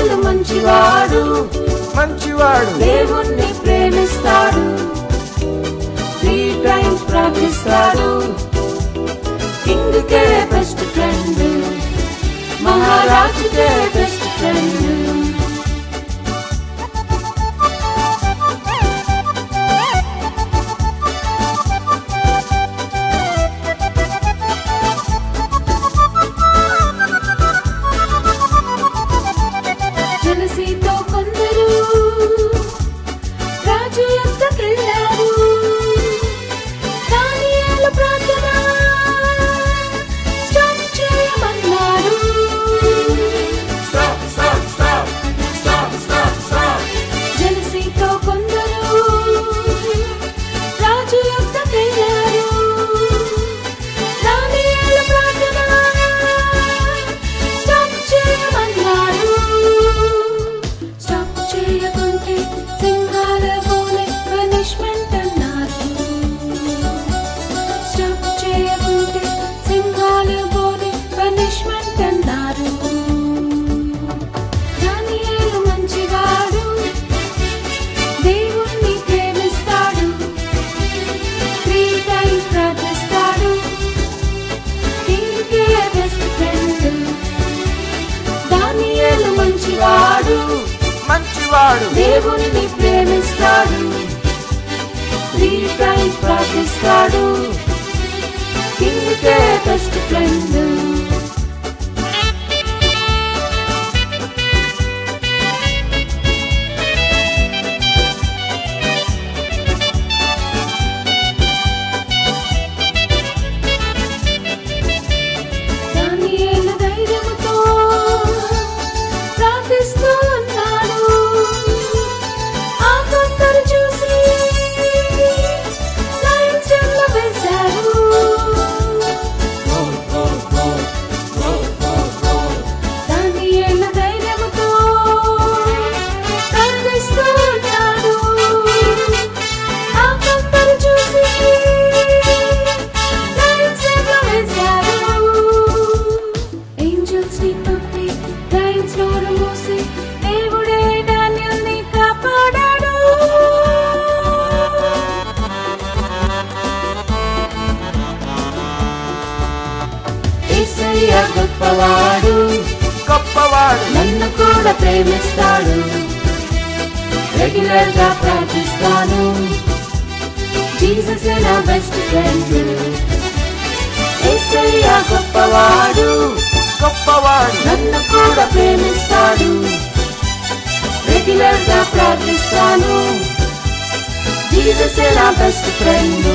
దానియేలు మంచివాడు, మంచివాడు దేవుణ్ణి ప్రేమిస్తాడు, 3 times ప్రార్థిస్తాడు, కింగ్కే బెస్ట్ ఫ్రెండ్, మహారాజుకే బెస్ట్ ఫ్రెండ్. జలసీతో కొందరు రాజు యొద్దకెళ్ళారు, దానియేలు ప్రార్థన స్టాప్ చేయమన్నాడు. జలసీతో కొందరు రాజు యొద్దకెళ్ళారు, దానియేలు ప్రార్థన స్టాప్ చేయమన్నాడు. స్టాప్ చేయకుంటే సింహాల బోలే పనిష్మెంట్ అన్నారు. స్టాప్ చేయకుంటే సింహాల బోలే పనిష్మెంట్ అన్నారు. దానియేలు మంచివాడు, దేవుణ్ణి ప్రేమిస్తాడు, 3 times ప్రార్థిస్తాడు, కింగ్కే బెస్ట్ ఫ్రెండ్. దానియేలు మంచివాడు, మంచివాడు దేవుణ్ణి ప్రేమిస్తాడు, 3 times ప్రార్థిస్తాడు, కింగ్కే బెస్ట్ ఫ్రెండ్. దానియేలు ధైర్యముతో ప్రార్థిస్తూ ఉన్నాడు. ఆ కొందరు చూసి లయన్స్ డెన్లో వేశారు. దానియేలు ధైర్యముతో ప్రార్థిస్తూ ఉన్నాడు. ఆ కొందరు చూసి లయన్స్ డెన్లో వేశారు. ఏంజల్స్ ని పంపి లయన్స్ నోరు మూసి దేవుడే డానియేలుని కాపాడాడు. యేసయ్య గొప్పవాడు, గొప్పవాడు నన్ను కూడా ప్రేమిస్తాడు, రెగ్యులర్ గా ప్రార్థిస్తాను, జీసస్ నా బెస్ట్ ఫ్రెండ్. యేసయ్య గొప్పవాడు, గొప్పవాడు నన్ను కూడా ప్రేమిస్తాడు, రెగ్యులర్ గా ప్రార్థిస్తాను, జీసస్ నా బెస్ట్ ఫ్రెండ్.